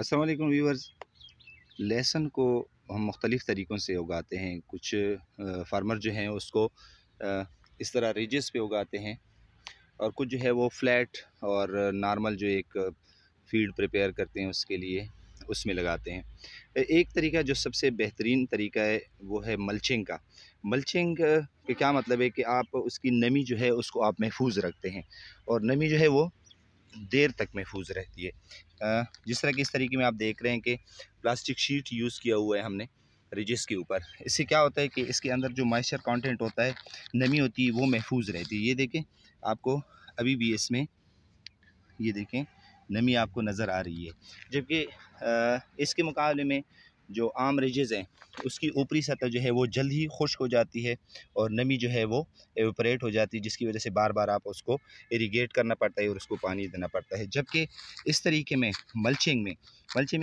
अस्सलाम वालेकुम व्यूअर्स। लहसुन को हम मुख्तलिफ़ तरीक़ों से उगाते हैं। कुछ फार्मर जो हैं उसको इस तरह रिजेस पे उगाते हैं और कुछ जो है वो फ्लैट और नॉर्मल जो एक फील्ड प्रिपेयर करते हैं उसके लिए उसमें लगाते हैं। एक तरीका जो सबसे बेहतरीन तरीका है वो है मल्चिंग का। मल्चिंग के क्या मतलब है कि आप उसकी नमी जो है उसको आप महफूज रखते हैं और नमी जो है वो देर तक महफूज रहती है। जिस तरह की इस तरीके में आप देख रहे हैं कि प्लास्टिक शीट यूज़ किया हुआ है हमने रिजिस के ऊपर। इससे क्या होता है कि इसके अंदर जो मॉइस्चर कंटेंट होता है, नमी होती है, वो महफूज रहती है। ये देखें, आपको अभी भी इसमें ये देखें नमी आपको नज़र आ रही है, जबकि इसके मुकाबले में जो आम रिजेज़ हैं उसकी ऊपरी सतह जो है वो जल्द ही खुश्क हो जाती है और नमी जो है वो एवपोरेट हो जाती है, जिसकी वजह से बार बार आप उसको इरीगेट करना पड़ता है और उसको पानी देना पड़ता है। जबकि इस तरीके में मल्चिंग में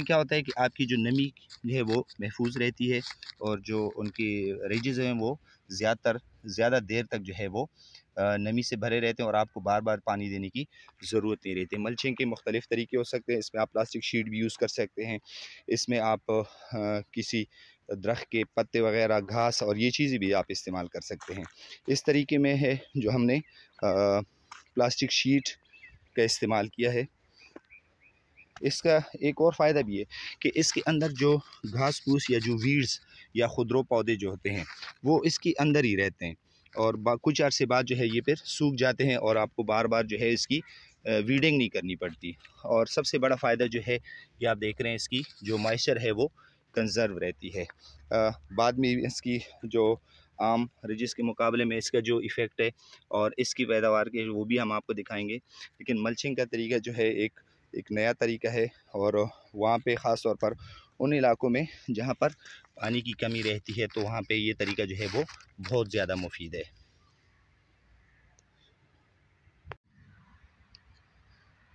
क्या होता है कि आपकी जो नमी जो है वो महफूज रहती है और जो उनकी रिजेज़ हैं वो ज़्यादा देर तक जो है वो नमी से भरे रहते हैं और आपको बार बार पानी देने की ज़रूरत नहीं रहती। मल्चिंग के मुख्तलिफ़ तरीके हो सकते हैं। इसमें आप प्लास्टिक शीट भी यूज़ कर सकते हैं। इसमें आप किसी दरख्त के पत्ते वगैरह, घास और ये चीज़ें भी आप इस्तेमाल कर सकते हैं। इस तरीके में है जो हमने प्लास्टिक शीट का इस्तेमाल किया है। इसका एक और फ़ायदा भी है कि इसके अंदर जो घास फूस या जो वीड्स या खुदरो पौधे जो होते हैं वो इसके अंदर ही रहते हैं और कुछ अरसे बाद जो है ये फिर सूख जाते हैं और आपको बार बार जो है इसकी वीडिंग नहीं करनी पड़ती। और सबसे बड़ा फ़ायदा जो है ये आप देख रहे हैं, इसकी जो मॉइस्चर है वो कंज़र्व रहती है। बाद में इसकी जो आम रिजिस के मुकाबले में इसका जो इफ़ेक्ट है और इसकी पैदावार के वो भी हम आपको दिखाएंगे। लेकिन मल्चिंग का तरीका जो है एक नया तरीका है और वहाँ पे ख़ास तौर पर उन इलाकों में जहाँ पर पानी की कमी रहती है तो वहाँ पे ये तरीका जो है वो बहुत ज़्यादा मुफीद है।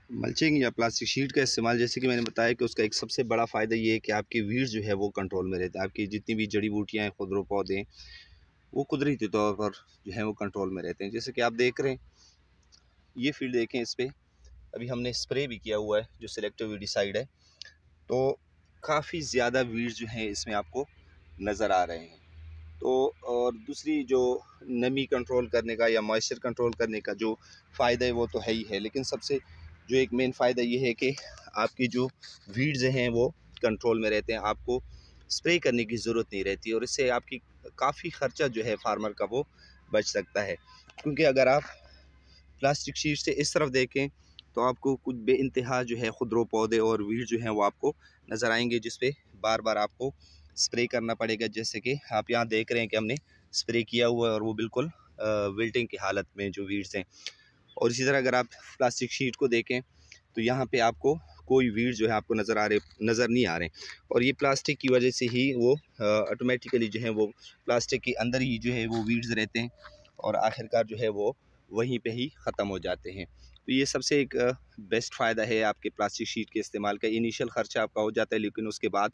मल्चिंग या प्लास्टिक शीट का इस्तेमाल, जैसे कि मैंने बताया कि उसका एक सबसे बड़ा फ़ायदा ये है कि आपके वीड्स जो है वो कंट्रोल में रहते हैं। आपकी जितनी भी जड़ी बूटियाँ हैं, खुदरो पौधे हैं, वो कुदरती तौर पर जो है वो कंट्रोल में रहते हैं। जैसे कि आप देख रहे हैं, ये फील्ड देखें, इस पर अभी हमने स्प्रे भी किया हुआ है जो सिलेक्टिव वीडिसाइड है, तो काफ़ी ज़्यादा वीड्स जो हैं इसमें आपको नज़र आ रहे हैं। तो और दूसरी जो नमी कंट्रोल करने का या मॉइस्चर कंट्रोल करने का जो फ़ायदा है वो तो है ही है, लेकिन सबसे जो एक मेन फ़ायदा ये है कि आपकी जो वीड्स हैं वो कंट्रोल में रहते हैं। आपको स्प्रे करने की ज़रूरत नहीं रहती और इससे आपकी काफ़ी ख़र्चा जो है फार्मर का वो बच सकता है। क्योंकि अगर आप प्लास्टिक शीट से इस तरफ देखें तो आपको कुछ बेइंतहा जो है खुदरो पौधे और वीड जो हैं वो आपको नज़र आएंगे, जिस पे बार बार आपको स्प्रे करना पड़ेगा। जैसे कि आप यहाँ देख रहे हैं कि हमने स्प्रे किया हुआ है और वो बिल्कुल विल्टिंग की हालत में जो वीड्स हैं। और इसी तरह अगर आप प्लास्टिक शीट को देखें तो यहाँ पे आपको कोई वीड जो है आपको नज़र नहीं आ रहे और ये प्लास्टिक की वजह से ही वो ऑटोमेटिकली जो है वो प्लास्टिक के अंदर ही जो है वो वीड्स रहते हैं और आखिरकार जो है वो वहीं पे ही ख़त्म हो जाते हैं। तो ये सबसे एक बेस्ट फ़ायदा है आपके प्लास्टिक शीट के इस्तेमाल का। इनिशियल ख़र्चा आपका हो जाता है, लेकिन उसके बाद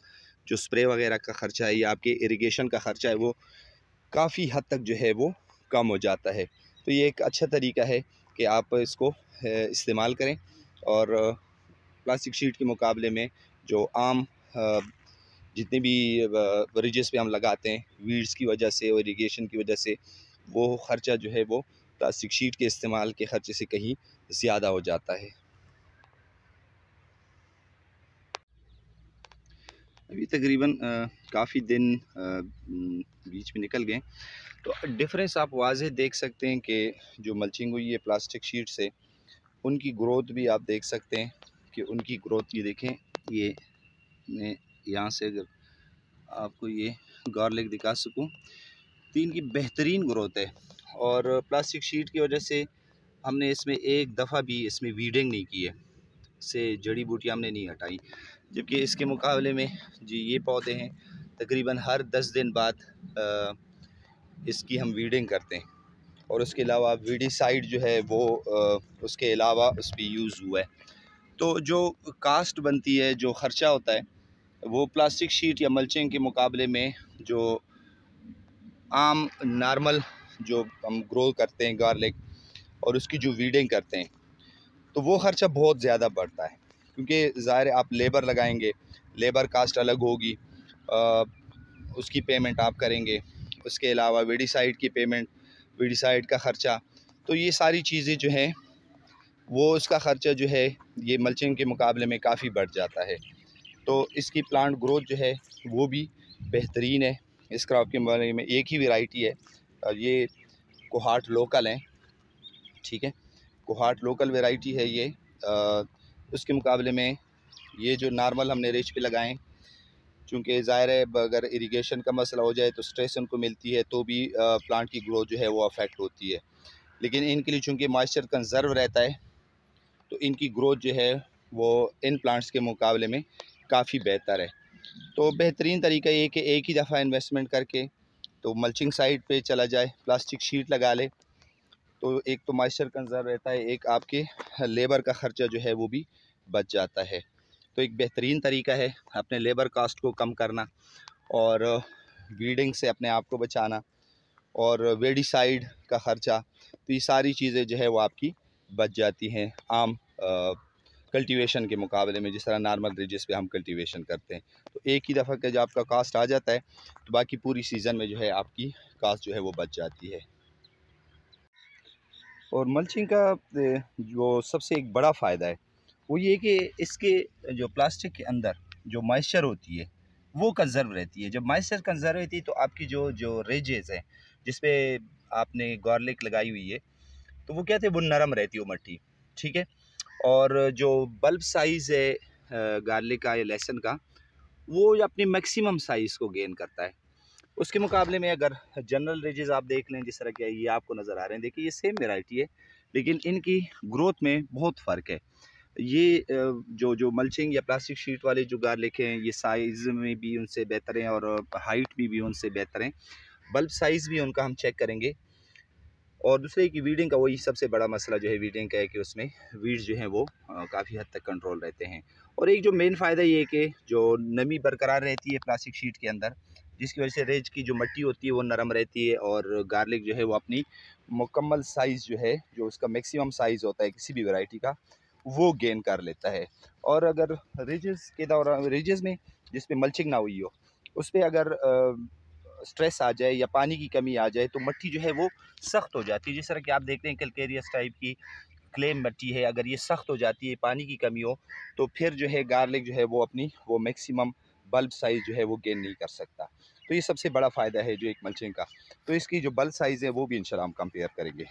जो स्प्रे वगैरह का ख़र्चा है या आपके इरिगेशन का ख़र्चा है वो काफ़ी हद तक जो है वो कम हो जाता है। तो ये एक अच्छा तरीका है कि आप इसको इस्तेमाल करें और प्लास्टिक शीट के मुकाबले में जो आम जितने भी रिजेस पे हम लगाते हैं वीड्स की वजह से और इरिगेशन की वजह से, वो ख़र्चा जो है वो प्लास्टिक शीट के इस्तेमाल के ख़र्चे से कहीं ज़्यादा हो जाता है। अभी तकरीबन काफ़ी दिन बीच में निकल गए, तो डिफरेंस आप वाज़ेह देख सकते हैं कि जो मल्चिंग हुई है प्लास्टिक शीट से, उनकी ग्रोथ भी आप देख सकते हैं कि उनकी ग्रोथ ये देखें। ये मैं यहाँ से अगर आपको ये गार्लिक दिखा सकूँ तो इनकी बेहतरीन ग्रोथ है और प्लास्टिक शीट की वजह से हमने इसमें एक दफ़ा भी इसमें वीडिंग नहीं की है, से जड़ी बूटियाँ हमने नहीं हटाई। जबकि इसके मुकाबले में जी ये पौधे हैं तकरीबन हर 10 दिन बाद इसकी हम वीडिंग करते हैं और उसके अलावा वीडिसाइड जो है वो उसके अलावा उस पर यूज़ हुआ है। तो जो कास्ट बनती है, जो ख़र्चा होता है, वो प्लास्टिक शीट या मल्चिंग के मुकाबले में जो आम नॉर्मल जो हम ग्रो करते हैं गार्लिक और उसकी जो वीडिंग करते हैं, तो वो ख़र्चा बहुत ज़्यादा बढ़ता है। क्योंकि ज़ाहिर है आप लेबर लगाएंगे, लेबर कास्ट अलग होगी, उसकी पेमेंट आप करेंगे। उसके अलावा वेडीसाइड की पेमेंट, वेडीसाइड का ख़र्चा, तो ये सारी चीज़ें जो हैं वो उसका ख़र्चा जो है ये मल्चिंग के मुकाबले में काफ़ी बढ़ जाता है। तो इसकी प्लांट ग्रोथ जो है वो भी बेहतरीन है। इस क्रॉप के बारे में एक ही वैरायटी है और ये कोहाट लोकल है, ठीक है। कोहाट लोकल वैरायटी है ये। उसके मुकाबले में ये जो नॉर्मल हमने रिच पे लगाएं, चूँकि ज़ाहिर है अगर इरिगेशन का मसला हो जाए तो स्ट्रेस उनको मिलती है, तो भी प्लांट की ग्रोथ जो है वो अफेक्ट होती है। लेकिन इनके लिए चूँकि मॉइस्चर कंजर्व रहता है तो इनकी ग्रोथ जो है वो इन प्लांट्स के मुकाबले में काफ़ी बेहतर है। तो बेहतरीन तरीका ये कि एक ही दफ़ा इन्वेस्टमेंट करके तो मल्चिंग साइड पे चला जाए, प्लास्टिक शीट लगा ले, तो एक तो मॉइस्चर कंजर्व रहता है, एक आपके लेबर का ख़र्चा जो है वो भी बच जाता है। तो एक बेहतरीन तरीका है अपने लेबर कास्ट को कम करना और वीडिंग से अपने आप को बचाना और वेडीसाइड का ख़र्चा, तो ये सारी चीज़ें जो है वो आपकी बच जाती हैं आम कल्टीवेशन के मुकाबले में, जिस तरह नॉर्मल रिजेस पे हम कल्टीवेशन करते हैं। तो एक ही दफ़ा का जब आपका कास्ट आ जाता है तो बाकी पूरी सीज़न में जो है आपकी कास्ट जो है वो बच जाती है। और मल्चिंग का जो सबसे एक बड़ा फ़ायदा है वो ये कि इसके जो प्लास्टिक के अंदर जो मॉइस्चर होती है वो कंजर्व रहती है। जब मॉइस्चर कंजर्व रहती है तो आपकी जो जो रेजेस हैं जिस पे आपने गार्लिक लगाई हुई है तो वो कहते हैं वो नरम रहती है वो मट्टी, ठीक है। और जो बल्ब साइज़ है गार्लिक का या लहसुन का, वो अपनी मैक्सिमम साइज़ को गेन करता है। उसके मुकाबले में अगर जनरल रेजेस आप देख लें, जिस तरह के ये आपको नज़र आ रहे हैं, देखिए ये सेम वैरायटी है लेकिन इनकी ग्रोथ में बहुत फ़र्क है। ये जो जो मल्चिंग या प्लास्टिक शीट वाले जो गार्लिक हैं ये साइज़ में भी उनसे बेहतर हैं और हाइट में भी उनसे बेहतर हैं। बल्ब साइज़ भी उनका हम चेक करेंगे। और दूसरे की वीडिंग का वही सबसे बड़ा मसला जो है वीडिंग का है कि उसमें वीड्स जो हैं वो काफ़ी हद तक कंट्रोल रहते हैं। और एक जो मेन फ़ायदा ये है कि जो नमी बरकरार रहती है प्लास्टिक शीट के अंदर, जिसकी वजह से रेज की जो मिट्टी होती है वो नरम रहती है और गार्लिक जो है वो अपनी मुकम्मल साइज़ जो है, जो उसका मैक्सिमम साइज़ होता है किसी भी वैरायटी का, वो गेन कर लेता है। और अगर रिजेस के दौरान, रिजेस में जिस पे मल्चिंग ना हुई हो, उस पर अगर स्ट्रेस आ जाए या पानी की कमी आ जाए तो मिट्टी जो है वो सख्त हो जाती है। जिस तरह कि आप देखते हैं कैलकेरियस टाइप की क्ले मिट्टी है, अगर ये सख्त हो जाती है, पानी की कमी हो, तो फिर जो है गार्लिक जो है वो अपनी वो मैक्सिमम बल्ब साइज़ जो है वो गेन नहीं कर सकता। तो ये सबसे बड़ा फ़ायदा है जो एक मल्चिंग का। तो इसकी जो बल्ब साइज़ है वो भी इंशाल्लाह हम कंपेयर करेंगे।